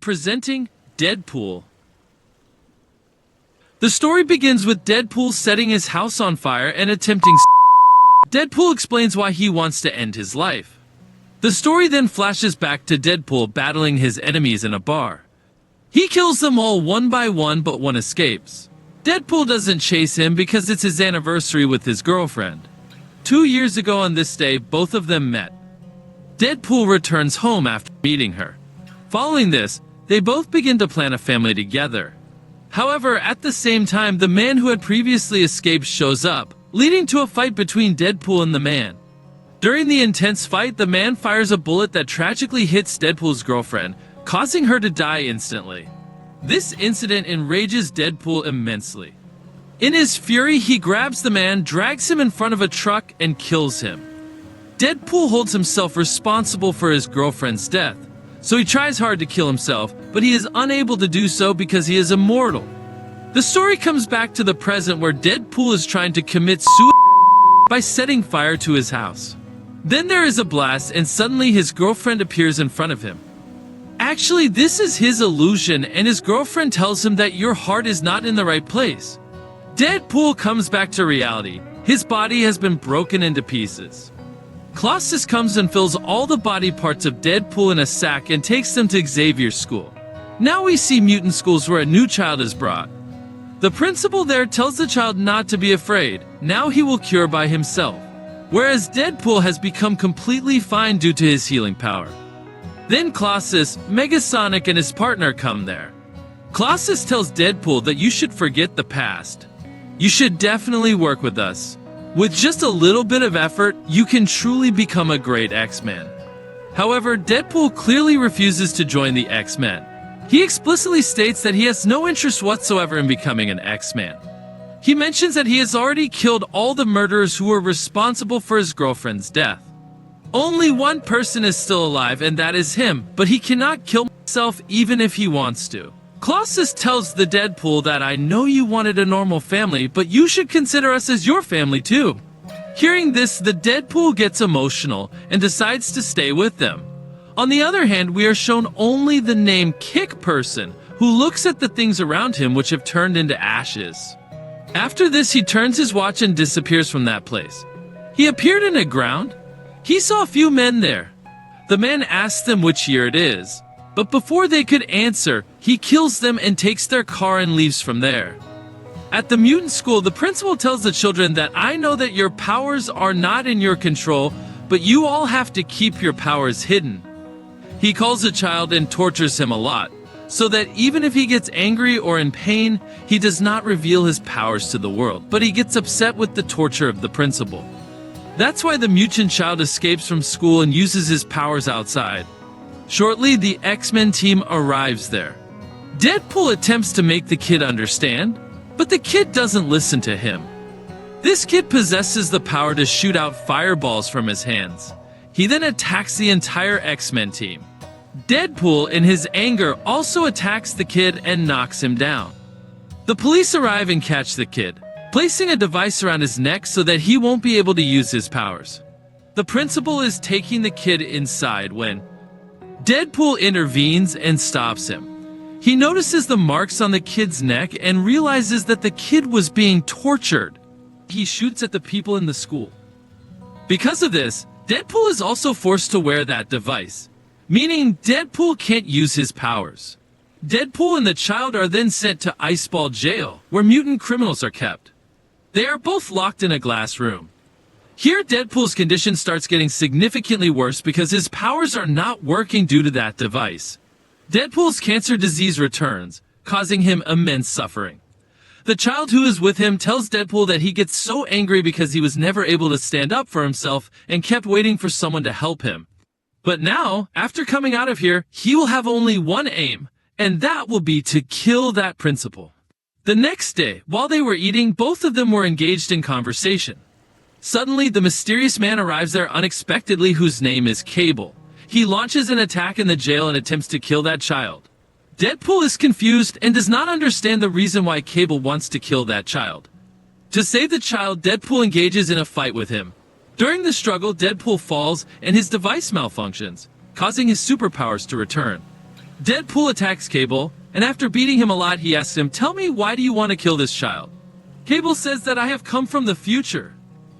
presenting Deadpool. The story begins with Deadpool setting his house on fire and attempting Deadpool explains why he wants to end his life. The story then flashes back to Deadpool battling his enemies in a bar. He kills them all one by one, but one escapes. Deadpool doesn't chase him because it's his anniversary with his girlfriend. 2 years ago on this day, both of them met. Deadpool returns home after meeting her. Following this, they both begin to plan a family together. However, at the same time, the man who had previously escaped shows up, leading to a fight between Deadpool and the man. During the intense fight, the man fires a bullet that tragically hits Deadpool's girlfriend, causing her to die instantly. This incident enrages Deadpool immensely. In his fury, he grabs the man, drags him in front of a truck, and kills him. Deadpool holds himself responsible for his girlfriend's death, so he tries hard to kill himself, but he is unable to do so because he is immortal. The story comes back to the present where Deadpool is trying to commit suicide by setting fire to his house. Then there is a blast and suddenly his girlfriend appears in front of him. Actually, this is his illusion and his girlfriend tells him that your heart is not in the right place. Deadpool comes back to reality. His body has been broken into pieces. Colossus comes and fills all the body parts of Deadpool in a sack and takes them to Xavier's school. Now we see mutant schools where a new child is brought. The principal there tells the child not to be afraid. Now he will cure by himself. Whereas Deadpool has become completely fine due to his healing power. Then Colossus, Megasonic, and his partner come there. Colossus tells Deadpool that you should forget the past. You should definitely work with us. With just a little bit of effort, you can truly become a great X-Men. However, Deadpool clearly refuses to join the X-Men. He explicitly states that he has no interest whatsoever in becoming an X-Man. He mentions that he has already killed all the murderers who were responsible for his girlfriend's death. Only one person is still alive, and that is him, but he cannot kill himself even if he wants to. Colossus tells the Deadpool that I know you wanted a normal family, but you should consider us as your family too. Hearing this, the Deadpool gets emotional and decides to stay with them. On the other hand, we are shown only the name Kick Person, who looks at the things around him which have turned into ashes. After this, he turns his watch and disappears from that place. He appeared in a ground. He saw a few men there. The man asks them which year it is. But before they could answer, he kills them and takes their car and leaves from there. At the mutant school, the principal tells the children that I know that your powers are not in your control, but you all have to keep your powers hidden. He calls the child and tortures him a lot, so that even if he gets angry or in pain, he does not reveal his powers to the world, but he gets upset with the torture of the principal. That's why the mutant child escapes from school and uses his powers outside. Shortly, the X-Men team arrives there. Deadpool attempts to make the kid understand, but the kid doesn't listen to him. This kid possesses the power to shoot out fireballs from his hands. He then attacks the entire X-Men team. Deadpool, in his anger, also attacks the kid and knocks him down. The police arrive and catch the kid, placing a device around his neck so that he won't be able to use his powers. The principal is taking the kid inside when Deadpool intervenes and stops him. He notices the marks on the kid's neck and realizes that the kid was being tortured. He shoots at the people in the school. Because of this, Deadpool is also forced to wear that device, meaning Deadpool can't use his powers. Deadpool and the child are then sent to Iceball Jail, where mutant criminals are kept. They are both locked in a glass room. Here, Deadpool's condition starts getting significantly worse because his powers are not working due to that device. Deadpool's cancer disease returns, causing him immense suffering. The child who is with him tells Deadpool that he gets so angry because he was never able to stand up for himself and kept waiting for someone to help him. But now, after coming out of here, he will have only one aim, and that will be to kill that principal. The next day, while they were eating, both of them were engaged in conversation. Suddenly, the mysterious man arrives there unexpectedly, whose name is Cable. He launches an attack in the jail and attempts to kill that child. Deadpool is confused and does not understand the reason why Cable wants to kill that child. To save the child, Deadpool engages in a fight with him. During the struggle, Deadpool falls and his device malfunctions, causing his superpowers to return. Deadpool attacks Cable, and after beating him a lot he asks him, "Tell me, why do you want to kill this child?" Cable says that I have come from the future.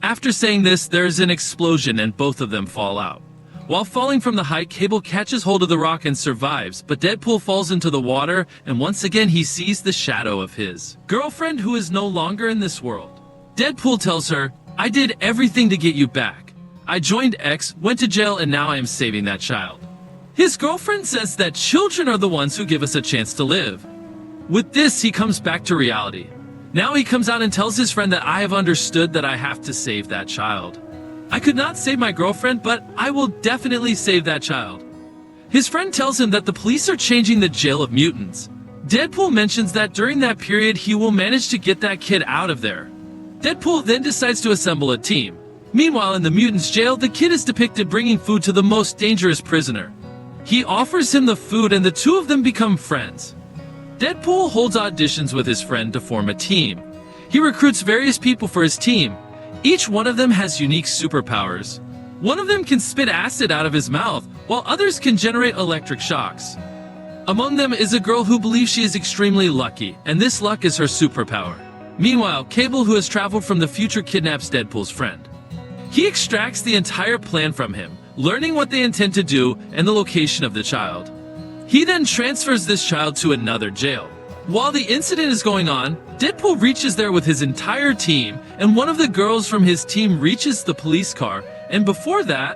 After saying this, there is an explosion and both of them fall out. While falling from the height, Cable catches hold of the rock and survives, but Deadpool falls into the water, and once again he sees the shadow of his girlfriend who is no longer in this world. Deadpool tells her, "I did everything to get you back. I joined X, went to jail, and now I am saving that child." His girlfriend says that children are the ones who give us a chance to live. With this, he comes back to reality. Now he comes out and tells his friend that I have understood that I have to save that child. I could not save my girlfriend, but I will definitely save that child. His friend tells him that the police are changing the jail of mutants. Deadpool mentions that during that period he will manage to get that kid out of there. Deadpool then decides to assemble a team. Meanwhile, in the mutants' jail, the kid is depicted bringing food to the most dangerous prisoner. He offers him the food and the two of them become friends. Deadpool holds auditions with his friend to form a team. He recruits various people for his team. Each one of them has unique superpowers. One of them can spit acid out of his mouth, while others can generate electric shocks. Among them is a girl who believes she is extremely lucky, and this luck is her superpower. Meanwhile, Cable, who has traveled from the future, kidnaps Deadpool's friend. He extracts the entire plan from him, learning what they intend to do and the location of the child. He then transfers this child to another jail. While the incident is going on, Deadpool reaches there with his entire team, and one of the girls from his team reaches the police car, and before that,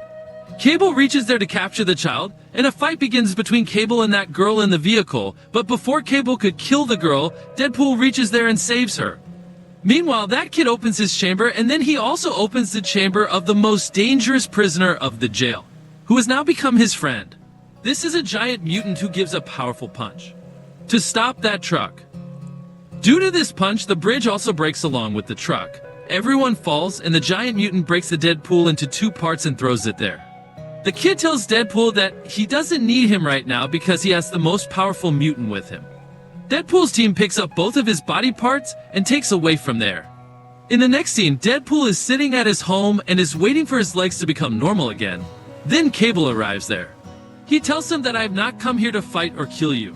Cable reaches there to capture the child, and a fight begins between Cable and that girl in the vehicle, but before Cable could kill the girl, Deadpool reaches there and saves her. Meanwhile, that kid opens his chamber, and then he also opens the chamber of the most dangerous prisoner of the jail, who has now become his friend. This is a giant mutant who gives a powerful punch to stop that truck. Due to this punch, the bridge also breaks along with the truck. Everyone falls, and the giant mutant breaks the Deadpool into two parts and throws it there. The kid tells Deadpool that he doesn't need him right now because he has the most powerful mutant with him. Deadpool's team picks up both of his body parts and takes away from there. In the next scene, Deadpool is sitting at his home and is waiting for his legs to become normal again. Then Cable arrives there. He tells him that I have not come here to fight or kill you.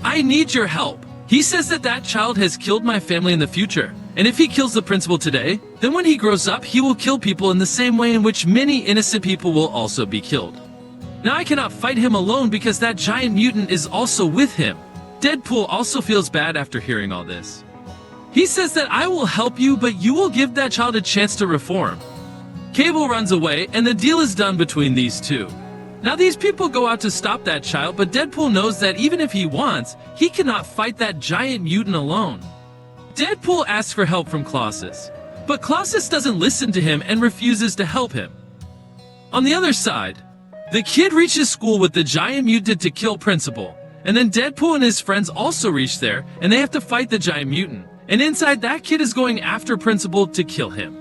I need your help. He says that that child has killed my family in the future, and if he kills the principal today, then when he grows up, he will kill people in the same way in which many innocent people will also be killed. Now I cannot fight him alone because that giant mutant is also with him. Deadpool also feels bad after hearing all this. He says that I will help you, but you will give that child a chance to reform. Cable runs away, and the deal is done between these two. Now these people go out to stop that child, but Deadpool knows that even if he wants, he cannot fight that giant mutant alone. Deadpool asks for help from Colossus, but Colossus doesn't listen to him and refuses to help him. On the other side, the kid reaches school with the giant mutant to kill Principal, and then Deadpool and his friends also reach there, and they have to fight the giant mutant, and inside that kid is going after Principal to kill him.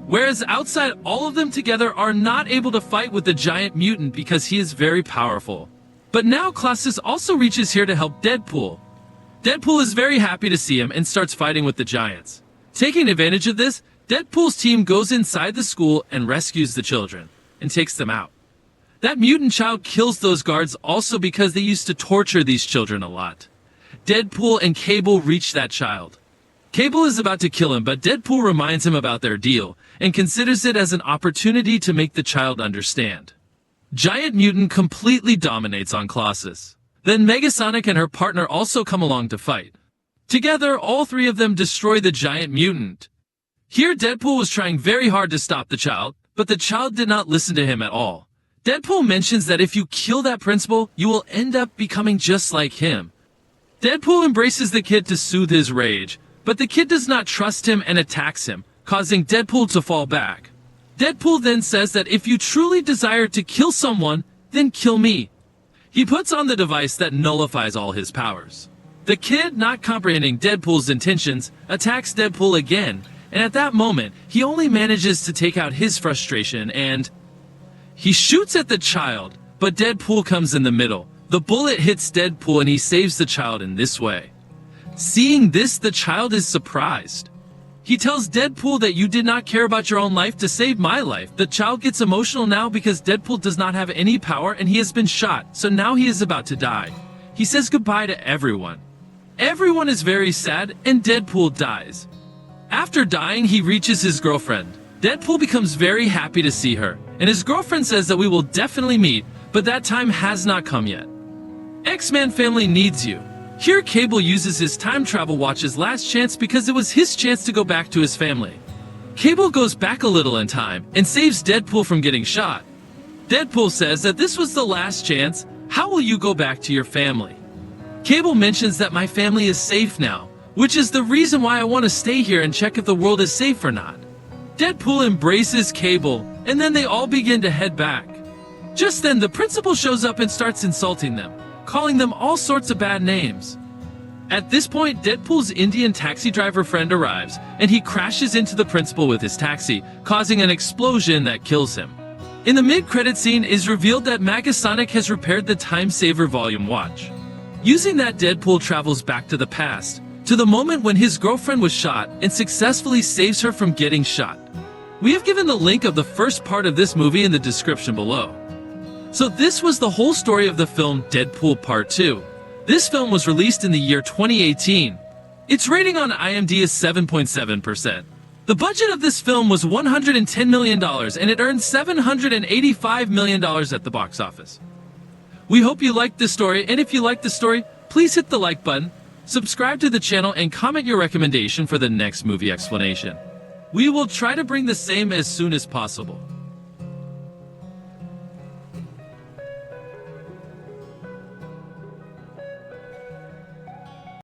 Whereas outside, all of them together are not able to fight with the giant mutant because he is very powerful. But now Colossus also reaches here to help Deadpool. Deadpool is very happy to see him and starts fighting with the giants. Taking advantage of this, Deadpool's team goes inside the school and rescues the children, and takes them out. That mutant child kills those guards also because they used to torture these children a lot. Deadpool and Cable reach that child. Cable is about to kill him, but Deadpool reminds him about their deal, and considers it as an opportunity to make the child understand. Giant Mutant completely dominates on Colossus. Then Megasonic and her partner also come along to fight. Together, all three of them destroy the Giant Mutant. Here Deadpool was trying very hard to stop the child, but the child did not listen to him at all. Deadpool mentions that if you kill that principal, you will end up becoming just like him. Deadpool embraces the kid to soothe his rage, but the kid does not trust him and attacks him, causing Deadpool to fall back. Deadpool then says that if you truly desire to kill someone, then kill me. He puts on the device that nullifies all his powers. The kid, not comprehending Deadpool's intentions, attacks Deadpool again, and at that moment, he only manages to take out his frustration and he shoots at the child, but Deadpool comes in the middle. The bullet hits Deadpool and he saves the child in this way. Seeing this, the child is surprised. He tells Deadpool that you did not care about your own life to save my life. The child gets emotional now because Deadpool does not have any power and he has been shot, so now he is about to die. he says goodbye to everyone. Everyone is very sad, and Deadpool dies. After dying, he reaches his girlfriend. Deadpool becomes very happy to see her, and his girlfriend says that we will definitely meet, but that time has not come yet. X-Men family needs you. Here Cable uses his time travel watch's last chance because it was his chance to go back to his family. Cable goes back a little in time and saves Deadpool from getting shot. Deadpool says that this was the last chance. How will you go back to your family? Cable mentions that my family is safe now, which is the reason why I want to stay here and check if the world is safe or not. Deadpool embraces Cable, and then they all begin to head back. Just then, the principal shows up and starts insulting them, calling them all sorts of bad names. At this point, Deadpool's Indian taxi driver friend arrives, and he crashes into the principal with his taxi, causing an explosion that kills him. In the mid-credit scene, it is revealed that Magasonic has repaired the Time Saver Volume watch. Using that, Deadpool travels back to the past, to the moment when his girlfriend was shot, and successfully saves her from getting shot. We have given the link of the first part of this movie in the description below. So this was the whole story of the film Deadpool Part 2. This film was released in the year 2018. Its rating on IMDb is 7.7%. The budget of this film was $110 million, and it earned $785 million at the box office. We hope you liked this story, and if you liked this story, please hit the like button, subscribe to the channel, and comment your recommendation for the next movie explanation. We will try to bring the same as soon as possible.